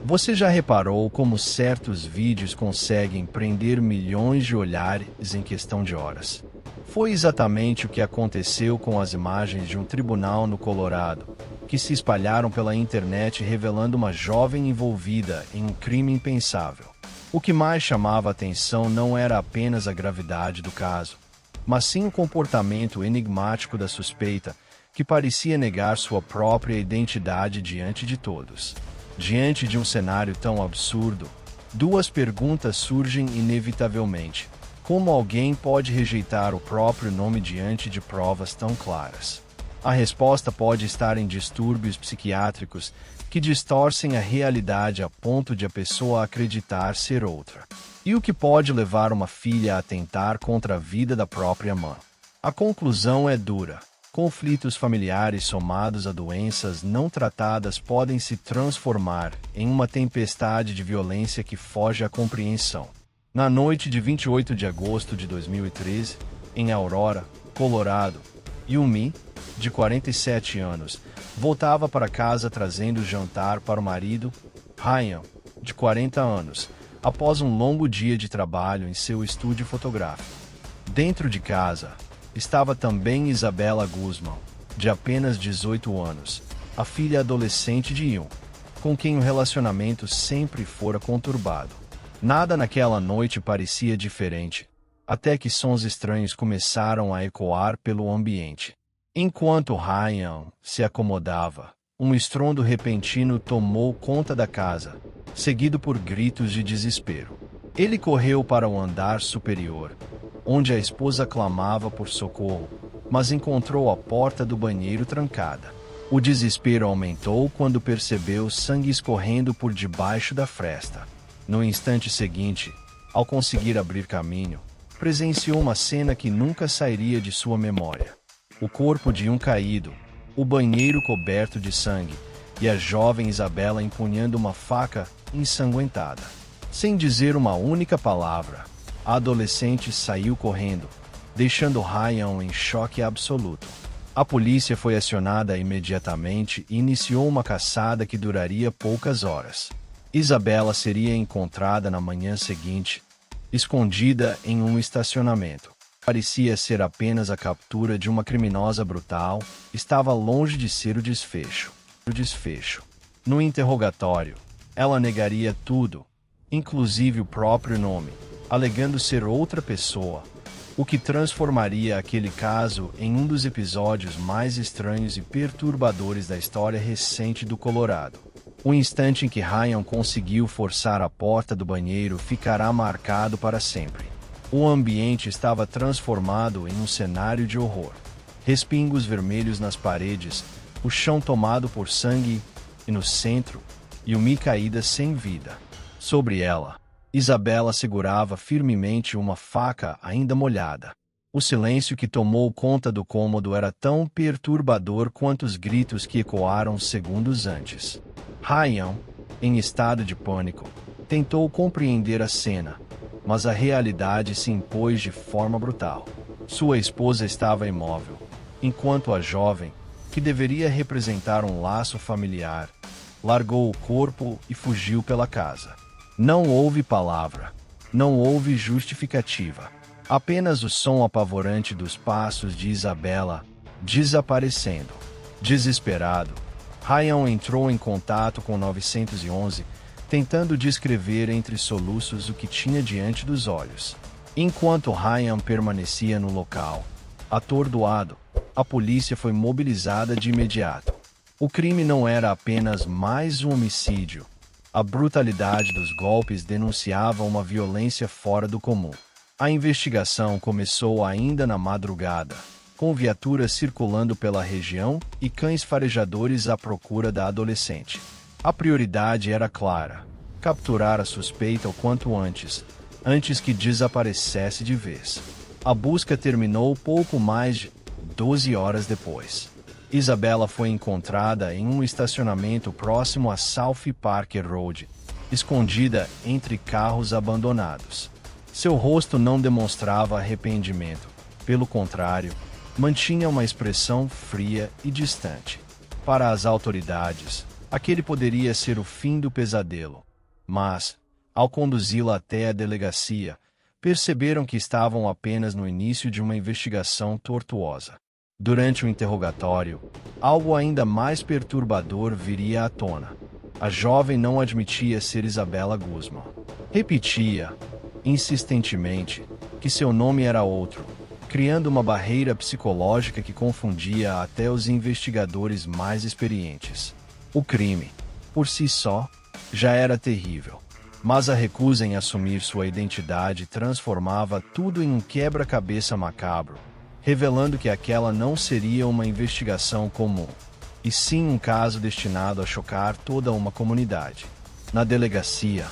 Você já reparou como certos vídeos conseguem prender milhões de olhares em questão de horas? Foi exatamente o que aconteceu com as imagens de um tribunal no Colorado, que se espalharam pela internet revelando uma jovem envolvida em um crime impensável. O que mais chamava a atenção não era apenas a gravidade do caso, mas sim o comportamento enigmático da suspeita, que parecia negar sua própria identidade diante de todos. Diante de um cenário tão absurdo, duas perguntas surgem inevitavelmente. Como alguém pode rejeitar o próprio nome diante de provas tão claras? A resposta pode estar em distúrbios psiquiátricos que distorcem a realidade a ponto de a pessoa acreditar ser outra. E o que pode levar uma filha a atentar contra a vida da própria mãe? A conclusão é dura. Conflitos familiares somados a doenças não tratadas podem se transformar em uma tempestade de violência que foge à compreensão. Na noite de 28 de agosto de 2013, em Aurora, Colorado, Yumi, de 47 anos, voltava para casa trazendo jantar para o marido, Ryan, de 40 anos, após um longo dia de trabalho em seu estúdio fotográfico. Dentro de casa, estava também Isabella Guzman, de apenas 18 anos, a filha adolescente de Yun, com quem o relacionamento sempre fora conturbado. Nada naquela noite parecia diferente, até que sons estranhos começaram a ecoar pelo ambiente. Enquanto Ryan se acomodava, um estrondo repentino tomou conta da casa, seguido por gritos de desespero. Ele correu para o andar superior, onde a esposa clamava por socorro, mas encontrou a porta do banheiro trancada. O desespero aumentou quando percebeu sangue escorrendo por debaixo da fresta. No instante seguinte, ao conseguir abrir caminho, presenciou uma cena que nunca sairia de sua memória. O corpo de um caído, o banheiro coberto de sangue, e a jovem Isabella empunhando uma faca ensanguentada. Sem dizer uma única palavra, a adolescente saiu correndo, deixando Ryan em choque absoluto. A polícia foi acionada imediatamente e iniciou uma caçada que duraria poucas horas. Isabella seria encontrada na manhã seguinte, escondida em um estacionamento. Parecia ser apenas a captura de uma criminosa brutal, estava longe de ser o desfecho. No interrogatório, ela negaria tudo, inclusive o próprio nome, alegando ser outra pessoa, o que transformaria aquele caso em um dos episódios mais estranhos e perturbadores da história recente do Colorado. O instante em que Ryan conseguiu forçar a porta do banheiro ficará marcado para sempre. O ambiente estava transformado em um cenário de horror. Respingos vermelhos nas paredes, o chão tomado por sangue, e no centro, Yumi caída sem vida. Sobre ela, Isabella segurava firmemente uma faca ainda molhada. O silêncio que tomou conta do cômodo era tão perturbador quanto os gritos que ecoaram segundos antes. Ryan, em estado de pânico, tentou compreender a cena, mas a realidade se impôs de forma brutal. Sua esposa estava imóvel, enquanto a jovem, que deveria representar um laço familiar, largou o corpo e fugiu pela casa. Não houve palavra, não houve justificativa. Apenas o som apavorante dos passos de Isabella desaparecendo. Desesperado, Ryan entrou em contato com 911, tentando descrever entre soluços o que tinha diante dos olhos. Enquanto Ryan permanecia no local, atordoado, a polícia foi mobilizada de imediato. O crime não era apenas mais um homicídio. A brutalidade dos golpes denunciava uma violência fora do comum. A investigação começou ainda na madrugada, com viaturas circulando pela região e cães farejadores à procura da adolescente. A prioridade era clara: capturar a suspeita o quanto antes que desaparecesse de vez. A busca terminou pouco mais de 12 horas depois. Isabella foi encontrada em um estacionamento próximo a South Parker Road, escondida entre carros abandonados. Seu rosto não demonstrava arrependimento. Pelo contrário, mantinha uma expressão fria e distante. Para as autoridades, Aquele poderia ser o fim do pesadelo. Mas, ao conduzi-la até a delegacia, perceberam que estavam apenas no início de uma investigação tortuosa. Durante o interrogatório, algo ainda mais perturbador viria à tona. A jovem não admitia ser Isabella Guzman. Repetia, insistentemente, que seu nome era outro, criando uma barreira psicológica que confundia até os investigadores mais experientes. O crime, por si só, já era terrível, mas a recusa em assumir sua identidade transformava tudo em um quebra-cabeça macabro, revelando que aquela não seria uma investigação comum, e sim um caso destinado a chocar toda uma comunidade. Na delegacia,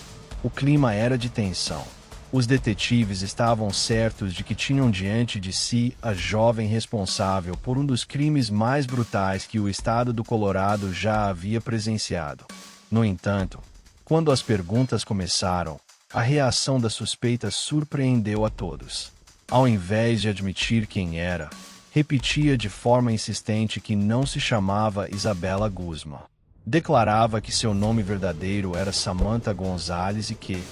o clima era de tensão. Os detetives estavam certos de que tinham diante de si a jovem responsável por um dos crimes mais brutais que o estado do Colorado já havia presenciado. No entanto, quando as perguntas começaram, a reação da suspeita surpreendeu a todos. Ao invés de admitir quem era, repetia de forma insistente que não se chamava Isabella Guzman. Declarava que seu nome verdadeiro era Samantha Gonzalez e que,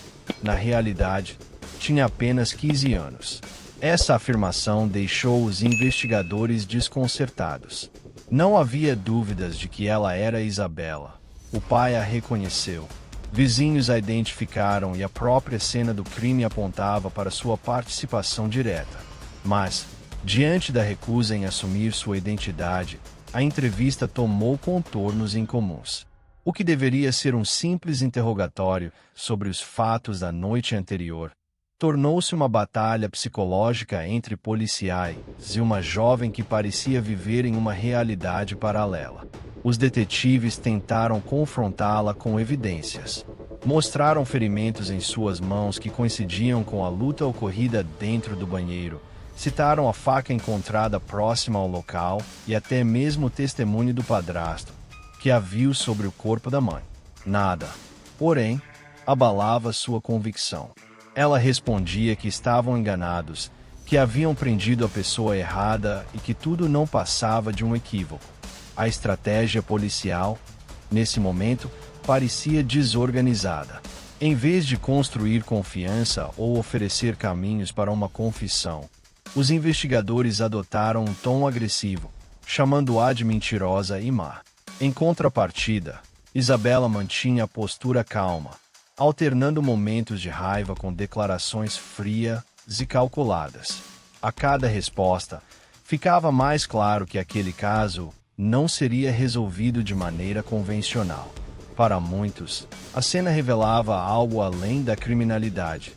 na realidade, tinha apenas 15 anos. Essa afirmação deixou os investigadores desconcertados. Não havia dúvidas de que ela era Isabella. O pai a reconheceu. Vizinhos a identificaram e a própria cena do crime apontava para sua participação direta. Mas, diante da recusa em assumir sua identidade, a entrevista tomou contornos incomuns. O que deveria ser um simples interrogatório sobre os fatos da noite anterior, tornou-se uma batalha psicológica entre policiais e uma jovem que parecia viver em uma realidade paralela. Os detetives tentaram confrontá-la com evidências. Mostraram ferimentos em suas mãos que coincidiam com a luta ocorrida dentro do banheiro. Citaram a faca encontrada próxima ao local e até mesmo o testemunho do padrasto, que a viu sobre o corpo da mãe. Nada, porém, abalava sua convicção. Ela respondia que estavam enganados, que haviam prendido a pessoa errada e que tudo não passava de um equívoco. A estratégia policial, nesse momento, parecia desorganizada. Em vez de construir confiança ou oferecer caminhos para uma confissão, os investigadores adotaram um tom agressivo, chamando-a de mentirosa e má. Em contrapartida, Isabella mantinha a postura calma, alternando momentos de raiva com declarações frias e calculadas. A cada resposta, ficava mais claro que aquele caso não seria resolvido de maneira convencional. Para muitos, a cena revelava algo além da criminalidade.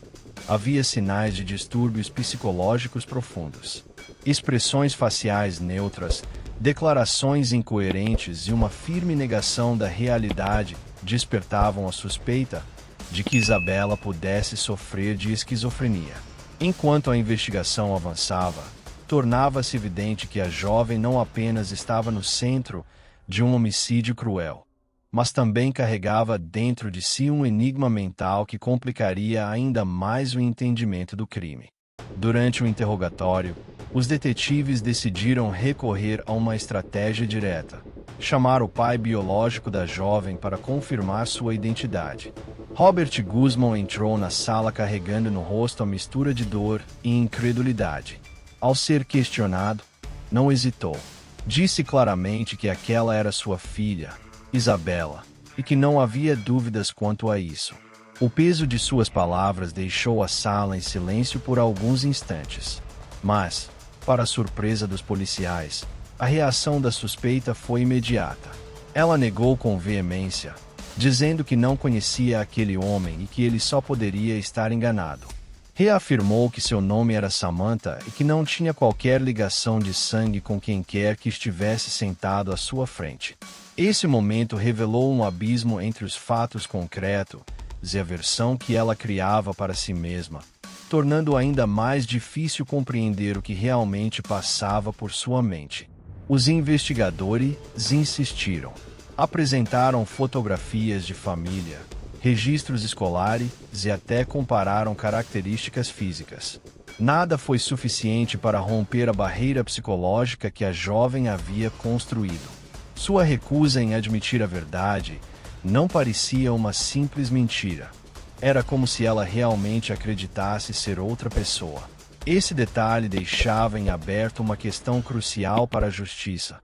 Havia sinais de distúrbios psicológicos profundos. Expressões faciais neutras, declarações incoerentes e uma firme negação da realidade despertavam a suspeita de que Isabella pudesse sofrer de esquizofrenia. Enquanto a investigação avançava, tornava-se evidente que a jovem não apenas estava no centro de um homicídio cruel, mas também carregava dentro de si um enigma mental que complicaria ainda mais o entendimento do crime. Durante o interrogatório, os detetives decidiram recorrer a uma estratégia direta: chamar o pai biológico da jovem para confirmar sua identidade. Robert Guzman entrou na sala carregando no rosto a mistura de dor e incredulidade. Ao ser questionado, não hesitou. Disse claramente que aquela era sua filha, Isabella, e que não havia dúvidas quanto a isso. O peso de suas palavras deixou a sala em silêncio por alguns instantes. Mas, para a surpresa dos policiais, a reação da suspeita foi imediata. Ela negou com veemência, dizendo que não conhecia aquele homem e que ele só poderia estar enganado. Reafirmou que seu nome era Samantha e que não tinha qualquer ligação de sangue com quem quer que estivesse sentado à sua frente. Esse momento revelou um abismo entre os fatos concretos e a versão que ela criava para si mesma, tornando ainda mais difícil compreender o que realmente passava por sua mente. Os investigadores insistiram. Apresentaram fotografias de família, registros escolares e até compararam características físicas. Nada foi suficiente para romper a barreira psicológica que a jovem havia construído. Sua recusa em admitir a verdade não parecia uma simples mentira. Era como se ela realmente acreditasse ser outra pessoa. Esse detalhe deixava em aberto uma questão crucial para a justiça.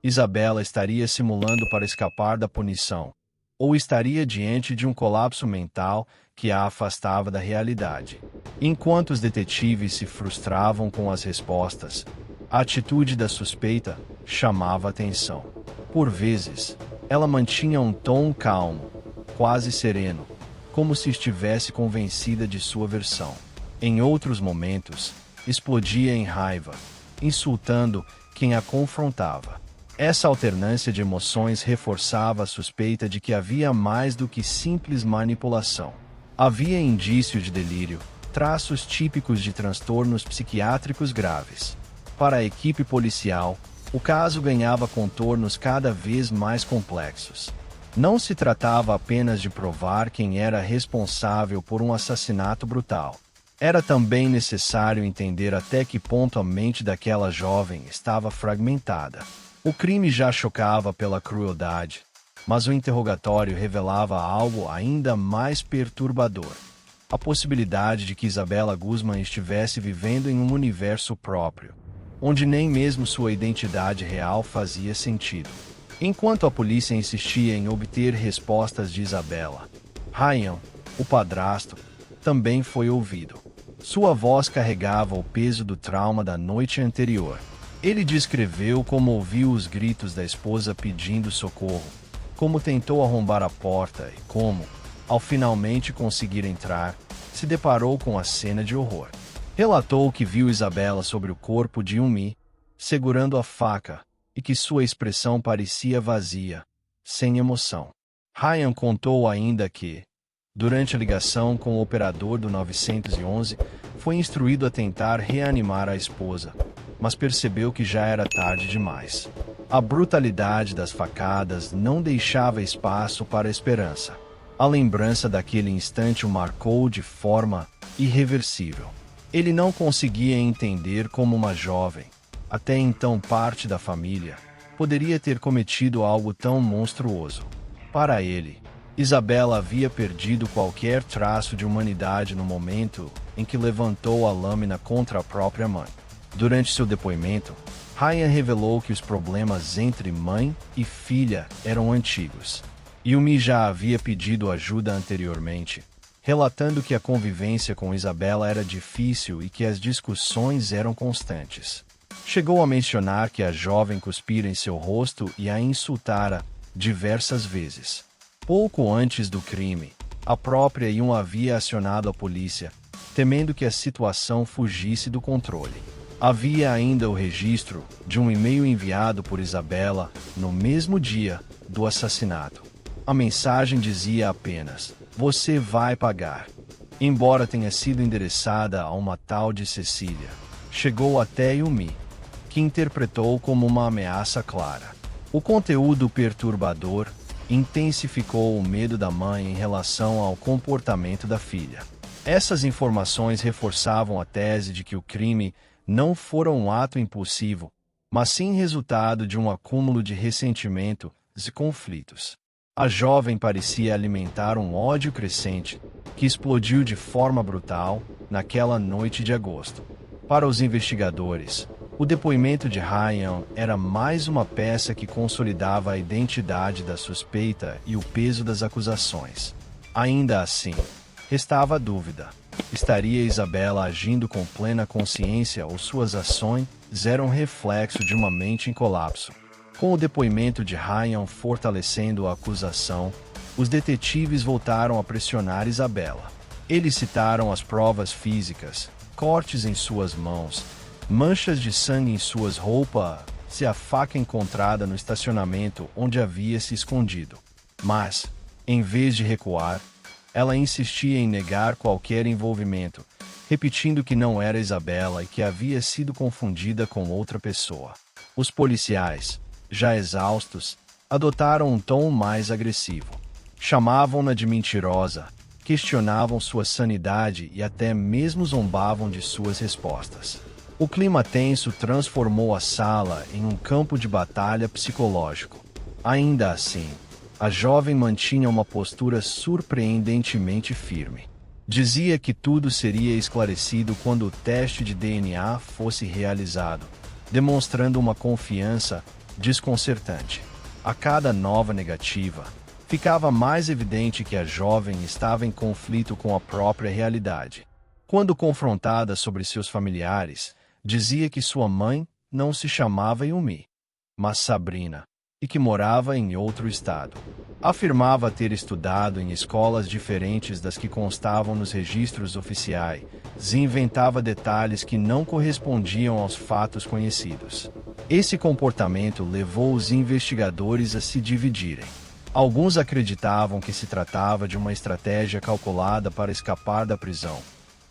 Isabela estaria simulando para escapar da punição, ou estaria diante de um colapso mental que a afastava da realidade? Enquanto os detetives se frustravam com as respostas, a atitude da suspeita chamava atenção. Por vezes, ela mantinha um tom calmo, quase sereno, como se estivesse convencida de sua versão. Em outros momentos, explodia em raiva, insultando quem a confrontava. Essa alternância de emoções reforçava a suspeita de que havia mais do que simples manipulação. Havia indício de delírio, traços típicos de transtornos psiquiátricos graves. Para a equipe policial, o caso ganhava contornos cada vez mais complexos. Não se tratava apenas de provar quem era responsável por um assassinato brutal. Era também necessário entender até que ponto a mente daquela jovem estava fragmentada. O crime já chocava pela crueldade, mas o interrogatório revelava algo ainda mais perturbador: a possibilidade de que Isabela Guzmán estivesse vivendo em um universo próprio, onde nem mesmo sua identidade real fazia sentido. Enquanto a polícia insistia em obter respostas de Isabela, Ryan, o padrasto, também foi ouvido. Sua voz carregava o peso do trauma da noite anterior. Ele descreveu como ouviu os gritos da esposa pedindo socorro, como tentou arrombar a porta e como, ao finalmente conseguir entrar, se deparou com a cena de horror. Relatou que viu Isabela sobre o corpo de Yumi, segurando a faca, e que sua expressão parecia vazia, sem emoção. Ryan contou ainda que, durante a ligação com o operador do 911, foi instruído a tentar reanimar a esposa, mas percebeu que já era tarde demais. A brutalidade das facadas não deixava espaço para a esperança. A lembrança daquele instante o marcou de forma irreversível. Ele não conseguia entender como uma jovem, até então parte da família, poderia ter cometido algo tão monstruoso. Para ele, Isabela havia perdido qualquer traço de humanidade no momento em que levantou a lâmina contra a própria mãe. Durante seu depoimento, Ryan revelou que os problemas entre mãe e filha eram antigos. Yumi já havia pedido ajuda anteriormente, relatando que a convivência com Isabela era difícil e que as discussões eram constantes. Chegou a mencionar que a jovem cuspira em seu rosto e a insultara diversas vezes. Pouco antes do crime, a própria Yun havia acionado a polícia, temendo que a situação fugisse do controle. Havia ainda o registro de um e-mail enviado por Isabela no mesmo dia do assassinato. A mensagem dizia apenas: "Você vai pagar." Embora tenha sido endereçada a uma tal de Cecília, chegou até Yumi, que interpretou como uma ameaça clara. O conteúdo perturbador intensificou o medo da mãe em relação ao comportamento da filha. Essas informações reforçavam a tese de que o crime não fora um ato impulsivo, mas sim resultado de um acúmulo de ressentimento e conflitos. A jovem parecia alimentar um ódio crescente, que explodiu de forma brutal naquela noite de agosto. Para os investigadores, o depoimento de Ryan era mais uma peça que consolidava a identidade da suspeita e o peso das acusações. Ainda assim, restava a dúvida: estaria Isabela agindo com plena consciência ou suas ações eram reflexo de uma mente em colapso? Com o depoimento de Ryan fortalecendo a acusação, os detetives voltaram a pressionar Isabela. Eles citaram as provas físicas, cortes em suas mãos, manchas de sangue em suas roupas e a faca encontrada no estacionamento onde havia se escondido. Mas, em vez de recuar, ela insistia em negar qualquer envolvimento, repetindo que não era Isabela e que havia sido confundida com outra pessoa. Os policiais, já exaustos, adotaram um tom mais agressivo. Chamavam-na de mentirosa, questionavam sua sanidade e até mesmo zombavam de suas respostas. O clima tenso transformou a sala em um campo de batalha psicológico. Ainda assim, a jovem mantinha uma postura surpreendentemente firme. Dizia que tudo seria esclarecido quando o teste de DNA fosse realizado, demonstrando uma confiança desconcertante. A cada nova negativa, ficava mais evidente que a jovem estava em conflito com a própria realidade. Quando confrontada sobre seus familiares, dizia que sua mãe não se chamava Yumi, mas Sabrina, e que morava em outro estado. Afirmava ter estudado em escolas diferentes das que constavam nos registros oficiais e inventava detalhes que não correspondiam aos fatos conhecidos. Esse comportamento levou os investigadores a se dividirem. Alguns acreditavam que se tratava de uma estratégia calculada para escapar da prisão.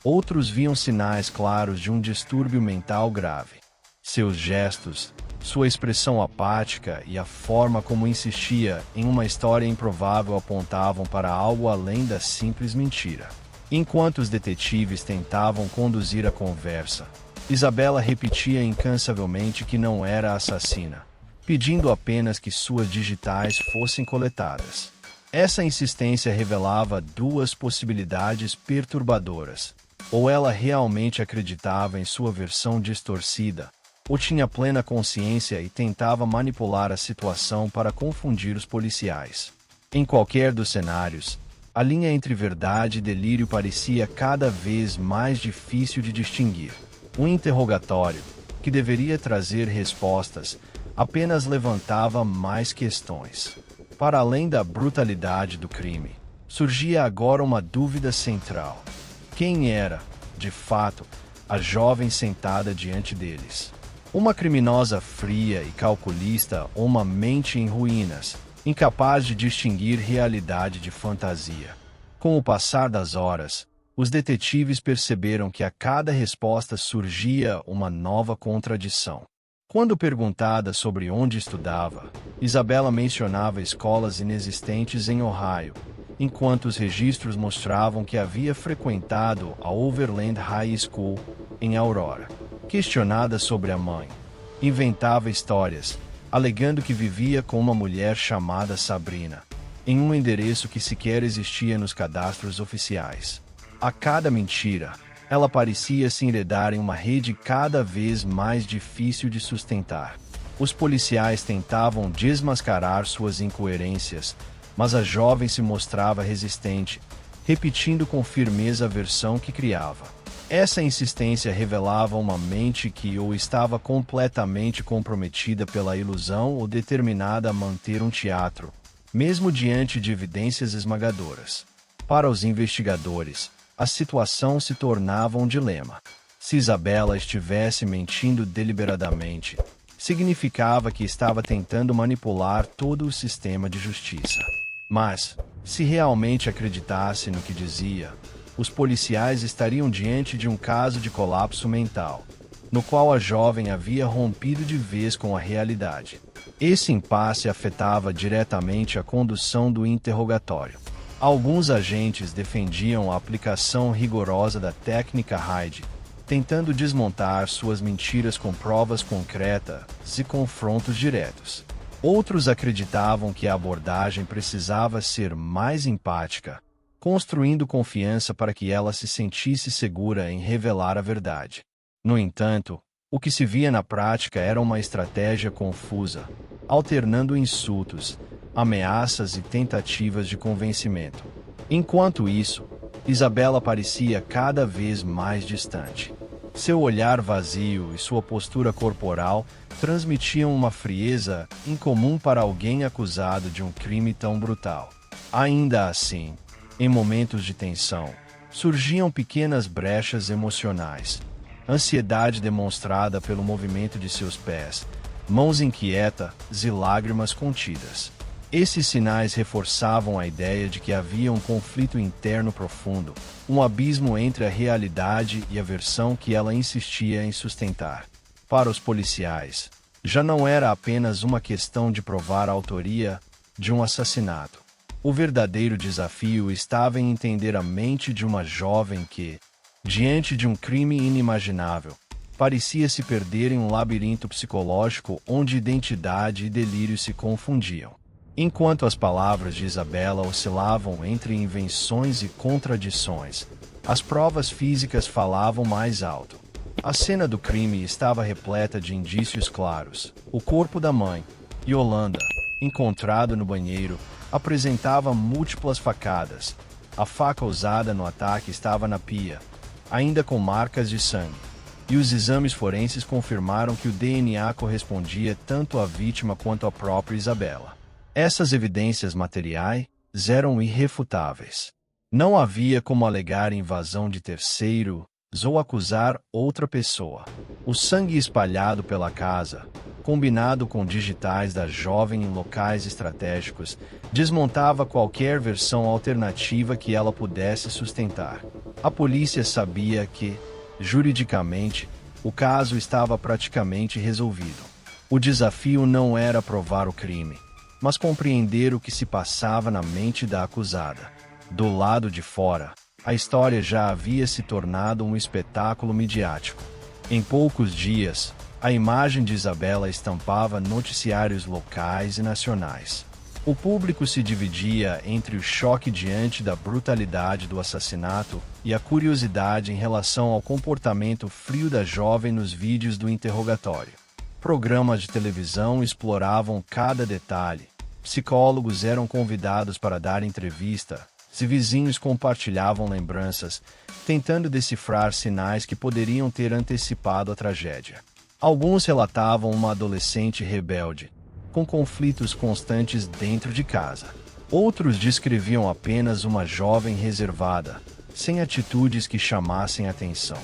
Outros viam sinais claros de um distúrbio mental grave. Seus gestos, sua expressão apática e a forma como insistia em uma história improvável apontavam para algo além da simples mentira. Enquanto os detetives tentavam conduzir a conversa, Isabela repetia incansavelmente que não era assassina, pedindo apenas que suas digitais fossem coletadas. Essa insistência revelava duas possibilidades perturbadoras. Ou ela realmente acreditava em sua versão distorcida, ou tinha plena consciência e tentava manipular a situação para confundir os policiais. Em qualquer dos cenários, a linha entre verdade e delírio parecia cada vez mais difícil de distinguir. Um interrogatório, que deveria trazer respostas, apenas levantava mais questões. Para além da brutalidade do crime, surgia agora uma dúvida central. Quem era, de fato, a jovem sentada diante deles? Uma criminosa fria e calculista ou uma mente em ruínas, incapaz de distinguir realidade de fantasia? Com o passar das horas, os detetives perceberam que a cada resposta surgia uma nova contradição. Quando perguntada sobre onde estudava, Isabela mencionava escolas inexistentes em Ohio, enquanto os registros mostravam que havia frequentado a Overland High School, em Aurora. Questionada sobre a mãe, inventava histórias, alegando que vivia com uma mulher chamada Sabrina, em um endereço que sequer existia nos cadastros oficiais. A cada mentira, ela parecia se enredar em uma rede cada vez mais difícil de sustentar. Os policiais tentavam desmascarar suas incoerências, mas a jovem se mostrava resistente, repetindo com firmeza a versão que criava. Essa insistência revelava uma mente que ou estava completamente comprometida pela ilusão ou determinada a manter um teatro, mesmo diante de evidências esmagadoras. Para os investigadores, a situação se tornava um dilema. Se Isabela estivesse mentindo deliberadamente, significava que estava tentando manipular todo o sistema de justiça. Mas, se realmente acreditasse no que dizia, os policiais estariam diante de um caso de colapso mental, no qual a jovem havia rompido de vez com a realidade. Esse impasse afetava diretamente a condução do interrogatório. Alguns agentes defendiam a aplicação rigorosa da técnica Hyde, tentando desmontar suas mentiras com provas concretas e confrontos diretos. Outros acreditavam que a abordagem precisava ser mais empática, construindo confiança para que ela se sentisse segura em revelar a verdade. No entanto, o que se via na prática era uma estratégia confusa, alternando insultos, ameaças e tentativas de convencimento. Enquanto isso, Isabela parecia cada vez mais distante. Seu olhar vazio e sua postura corporal transmitiam uma frieza incomum para alguém acusado de um crime tão brutal. Ainda assim, em momentos de tensão, surgiam pequenas brechas emocionais. Ansiedade demonstrada pelo movimento de seus pés, mãos inquietas e lágrimas contidas. Esses sinais reforçavam a ideia de que havia um conflito interno profundo, um abismo entre a realidade e a versão que ela insistia em sustentar. Para os policiais, já não era apenas uma questão de provar a autoria de um assassinato. O verdadeiro desafio estava em entender a mente de uma jovem que, diante de um crime inimaginável, parecia se perder em um labirinto psicológico onde identidade e delírio se confundiam. Enquanto as palavras de Isabela oscilavam entre invenções e contradições, as provas físicas falavam mais alto. A cena do crime estava repleta de indícios claros. O corpo da mãe, Yolanda, encontrado no banheiro, apresentava múltiplas facadas. A faca usada no ataque estava na pia, ainda com marcas de sangue. E os exames forenses confirmaram que o DNA correspondia tanto à vítima quanto à própria Isabela. Essas evidências materiais eram irrefutáveis. Não havia como alegar invasão de terceiros ou acusar outra pessoa. O sangue espalhado pela casa, combinado com digitais da jovem em locais estratégicos, desmontava qualquer versão alternativa que ela pudesse sustentar. A polícia sabia que, juridicamente, o caso estava praticamente resolvido. O desafio não era provar o crime, mas compreender o que se passava na mente da acusada. Do lado de fora, a história já havia se tornado um espetáculo midiático. Em poucos dias, a imagem de Isabela estampava noticiários locais e nacionais. O público se dividia entre o choque diante da brutalidade do assassinato e a curiosidade em relação ao comportamento frio da jovem nos vídeos do interrogatório. Programas de televisão exploravam cada detalhe, psicólogos eram convidados para dar entrevista, e vizinhos compartilhavam lembranças, tentando decifrar sinais que poderiam ter antecipado a tragédia. Alguns relatavam uma adolescente rebelde, com conflitos constantes dentro de casa. Outros descreviam apenas uma jovem reservada, sem atitudes que chamassem atenção.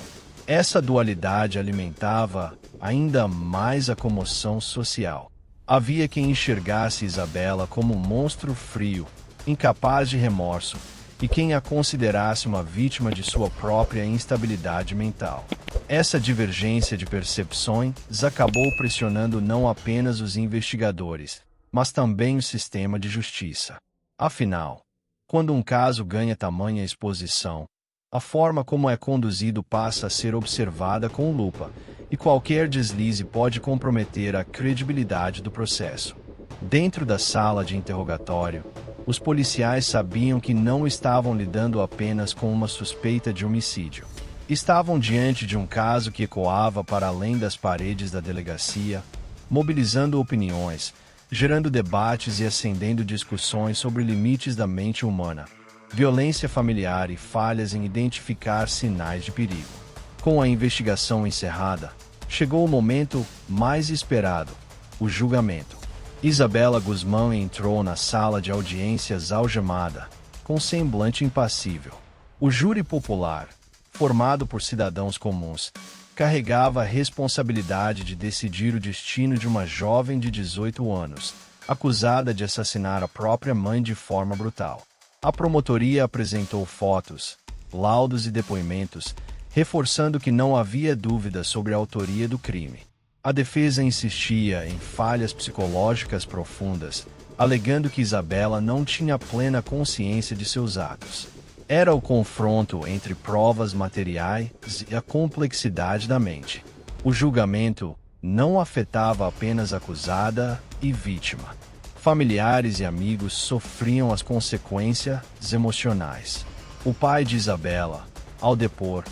Essa dualidade alimentava ainda mais a comoção social. Havia quem enxergasse Isabela como um monstro frio, incapaz de remorso, e quem a considerasse uma vítima de sua própria instabilidade mental. Essa divergência de percepções acabou pressionando não apenas os investigadores, mas também o sistema de justiça. Afinal, quando um caso ganha tamanha exposição, a forma como é conduzido passa a ser observada com lupa, e qualquer deslize pode comprometer a credibilidade do processo. Dentro da sala de interrogatório, os policiais sabiam que não estavam lidando apenas com uma suspeita de homicídio. Estavam diante de um caso que ecoava para além das paredes da delegacia, mobilizando opiniões, gerando debates e acendendo discussões sobre limites da mente humana, violência familiar e falhas em identificar sinais de perigo. Com a investigação encerrada, chegou o momento mais esperado, o julgamento. Isabela Guzmão entrou na sala de audiências algemada, com semblante impassível. O júri popular, formado por cidadãos comuns, carregava a responsabilidade de decidir o destino de uma jovem de 18 anos, acusada de assassinar a própria mãe de forma brutal. A promotoria apresentou fotos, laudos e depoimentos, reforçando que não havia dúvida sobre a autoria do crime. A defesa insistia em falhas psicológicas profundas, alegando que Isabela não tinha plena consciência de seus atos. Era o confronto entre provas materiais e a complexidade da mente. O julgamento não afetava apenas a acusada e vítima. Familiares e amigos sofriam as consequências emocionais. O pai de Isabela, ao depor,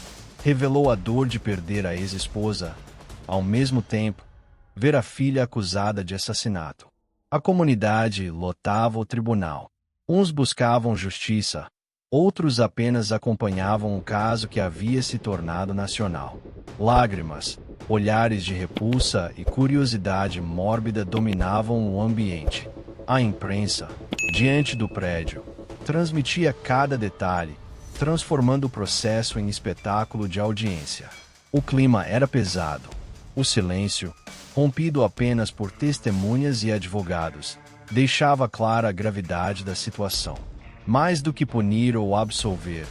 revelou a dor de perder a ex-esposa, ao mesmo tempo, ver a filha acusada de assassinato. A comunidade lotava o tribunal. Uns buscavam justiça, outros apenas acompanhavam o caso que havia se tornado nacional. Lágrimas, olhares de repulsa e curiosidade mórbida dominavam o ambiente. A imprensa, diante do prédio, transmitia cada detalhe, transformando o processo em espetáculo de audiência. O clima era pesado. O silêncio, rompido apenas por testemunhas e advogados, deixava clara a gravidade da situação. Mais do que punir ou absolver,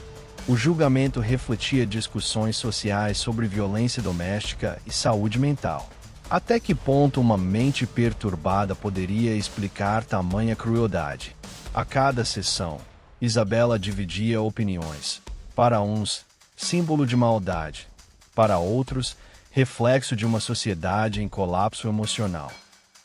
o julgamento refletia discussões sociais sobre violência doméstica e saúde mental. Até que ponto uma mente perturbada poderia explicar tamanha crueldade? A cada sessão, Isabela dividia opiniões. Para uns, símbolo de maldade. Para outros, reflexo de uma sociedade em colapso emocional.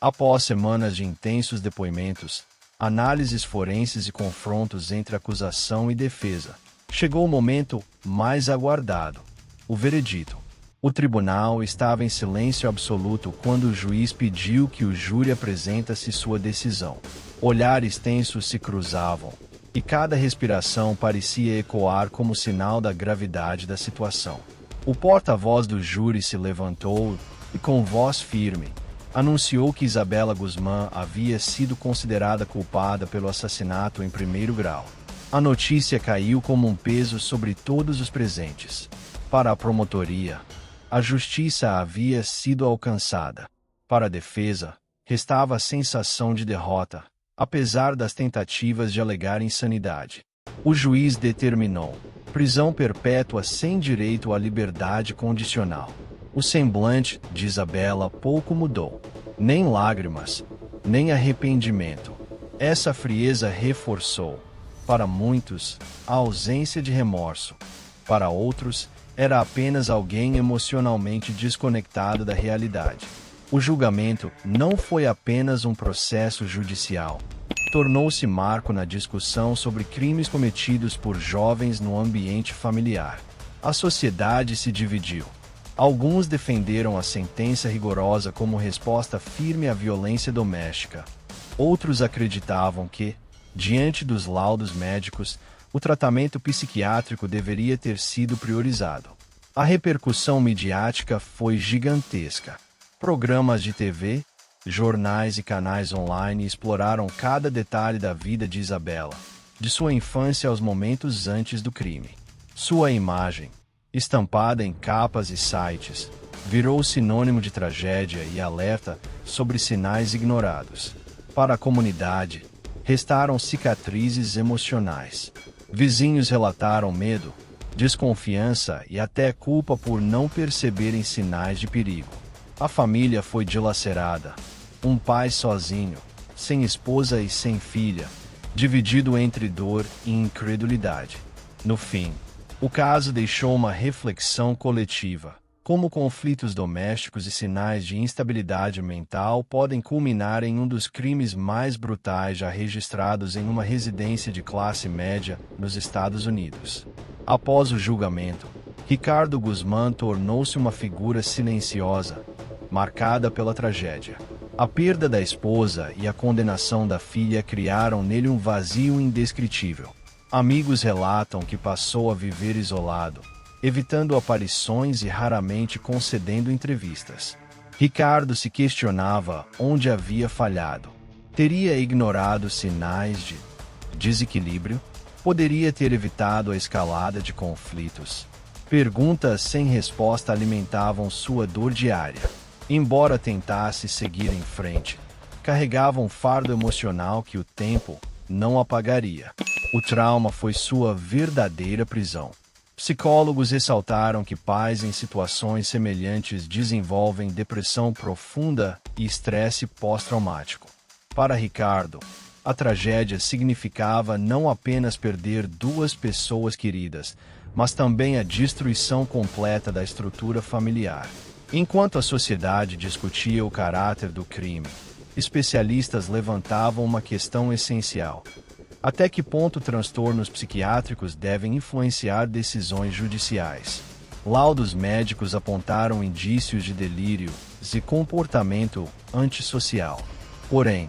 Após semanas de intensos depoimentos, análises forenses e confrontos entre acusação e defesa. Chegou o momento mais aguardado: o veredito. O tribunal estava em silêncio absoluto quando o juiz pediu que o júri apresentasse sua decisão. Olhares tensos se cruzavam, e cada respiração parecia ecoar como sinal da gravidade da situação. O porta-voz do júri se levantou e, com voz firme, anunciou que Isabela Guzmán havia sido considerada culpada pelo assassinato em primeiro grau. A notícia caiu como um peso sobre todos os presentes. Para a promotoria, a justiça havia sido alcançada. Para a defesa, restava a sensação de derrota, apesar das tentativas de alegar insanidade. O juiz determinou prisão perpétua sem direito à liberdade condicional. O semblante de Isabela pouco mudou. Nem lágrimas, nem arrependimento. Essa frieza reforçou, para muitos, a ausência de remorso. Para outros, era apenas alguém emocionalmente desconectado da realidade. O julgamento não foi apenas um processo judicial. Tornou-se marco na discussão sobre crimes cometidos por jovens no ambiente familiar. A sociedade se dividiu. Alguns defenderam a sentença rigorosa como resposta firme à violência doméstica. Outros acreditavam que, diante dos laudos médicos, o tratamento psiquiátrico deveria ter sido priorizado. A repercussão midiática foi gigantesca. Programas de TV, jornais e canais online exploraram cada detalhe da vida de Isabela, de sua infância aos momentos antes do crime. Sua imagem, estampada em capas e sites, virou sinônimo de tragédia e alerta sobre sinais ignorados. Para a comunidade, restaram cicatrizes emocionais. Vizinhos relataram medo, desconfiança e até culpa por não perceberem sinais de perigo. A família foi dilacerada. Um pai sozinho, sem esposa e sem filha, dividido entre dor e incredulidade. No fim, o caso deixou uma reflexão coletiva. Como conflitos domésticos e sinais de instabilidade mental podem culminar em um dos crimes mais brutais já registrados em uma residência de classe média nos Estados Unidos. Após o julgamento, Ricardo Guzmán tornou-se uma figura silenciosa, marcada pela tragédia. A perda da esposa e a condenação da filha criaram nele um vazio indescritível. Amigos relatam que passou a viver isolado, evitando aparições e raramente concedendo entrevistas. Ricardo se questionava onde havia falhado. Teria ignorado sinais de desequilíbrio? Poderia ter evitado a escalada de conflitos? Perguntas sem resposta alimentavam sua dor diária. Embora tentasse seguir em frente, carregava um fardo emocional que o tempo não apagaria. O trauma foi sua verdadeira prisão. Psicólogos ressaltaram que pais em situações semelhantes desenvolvem depressão profunda e estresse pós-traumático. Para Ricardo, a tragédia significava não apenas perder duas pessoas queridas, mas também a destruição completa da estrutura familiar. Enquanto a sociedade discutia o caráter do crime, especialistas levantavam uma questão essencial: até que ponto transtornos psiquiátricos devem influenciar decisões judiciais? Laudos médicos apontaram indícios de delírio e comportamento antissocial. Porém,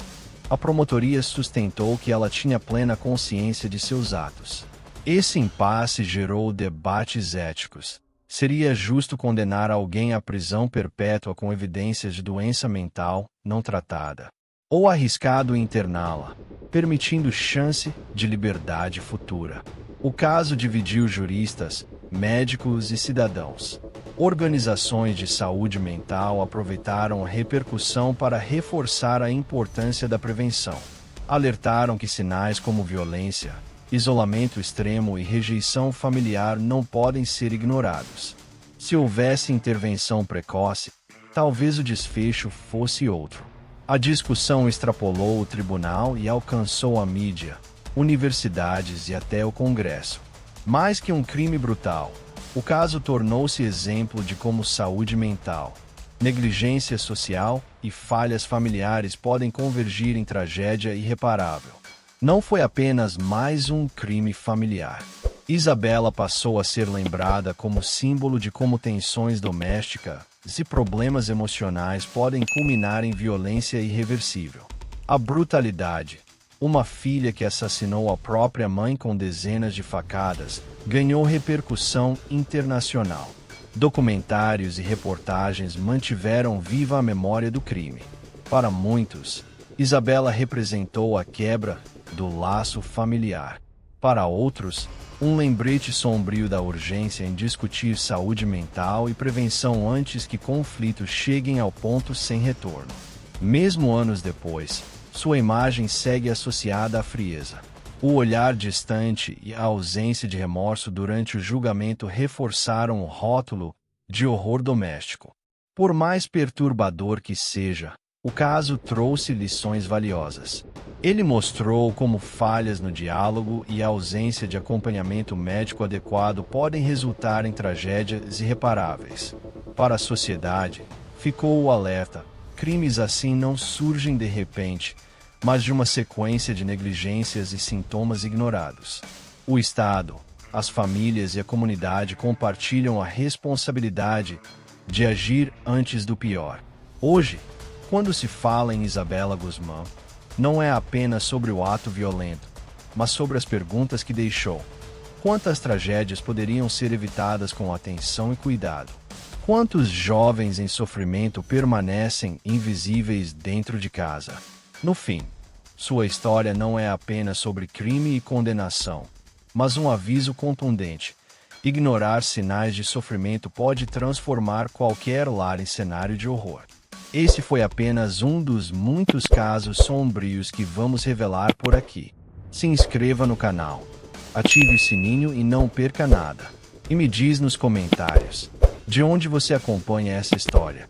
a promotoria sustentou que ela tinha plena consciência de seus atos. Esse impasse gerou debates éticos. Seria justo condenar alguém à prisão perpétua com evidências de doença mental não tratada? Ou arriscado interná-la, permitindo chance de liberdade futura? O caso dividiu juristas, médicos e cidadãos. Organizações de saúde mental aproveitaram a repercussão para reforçar a importância da prevenção. Alertaram que sinais como violência, isolamento extremo e rejeição familiar não podem ser ignorados. Se houvesse intervenção precoce, talvez o desfecho fosse outro. A discussão extrapolou o tribunal e alcançou a mídia, universidades e até o Congresso. Mais que um crime brutal, o caso tornou-se exemplo de como saúde mental, negligência social e falhas familiares podem convergir em tragédia irreparável. Não foi apenas mais um crime familiar. Isabela passou a ser lembrada como símbolo de como tensões domésticas e problemas emocionais podem culminar em violência irreversível. A brutalidade. Uma filha que assassinou a própria mãe com dezenas de facadas ganhou repercussão internacional. Documentários e reportagens mantiveram viva a memória do crime. Para muitos, Isabela representou a quebra do laço familiar. Para outros, um lembrete sombrio da urgência em discutir saúde mental e prevenção antes que conflitos cheguem ao ponto sem retorno. Mesmo anos depois, sua imagem segue associada à frieza. O olhar distante e a ausência de remorso durante o julgamento reforçaram o rótulo de horror doméstico. Por mais perturbador que seja, o caso trouxe lições valiosas. Ele mostrou como falhas no diálogo e a ausência de acompanhamento médico adequado podem resultar em tragédias irreparáveis. Para a sociedade, ficou o alerta: crimes assim não surgem de repente, mas de uma sequência de negligências e sintomas ignorados. O Estado, as famílias e a comunidade compartilham a responsabilidade de agir antes do pior. Hoje, quando se fala em Isabela Guzmán, não é apenas sobre o ato violento, mas sobre as perguntas que deixou. Quantas tragédias poderiam ser evitadas com atenção e cuidado? Quantos jovens em sofrimento permanecem invisíveis dentro de casa? No fim, sua história não é apenas sobre crime e condenação, mas um aviso contundente. Ignorar sinais de sofrimento pode transformar qualquer lar em cenário de horror. Esse foi apenas um dos muitos casos sombrios que vamos revelar por aqui. Se inscreva no canal, ative o sininho e não perca nada. E me diz nos comentários de onde você acompanha essa história.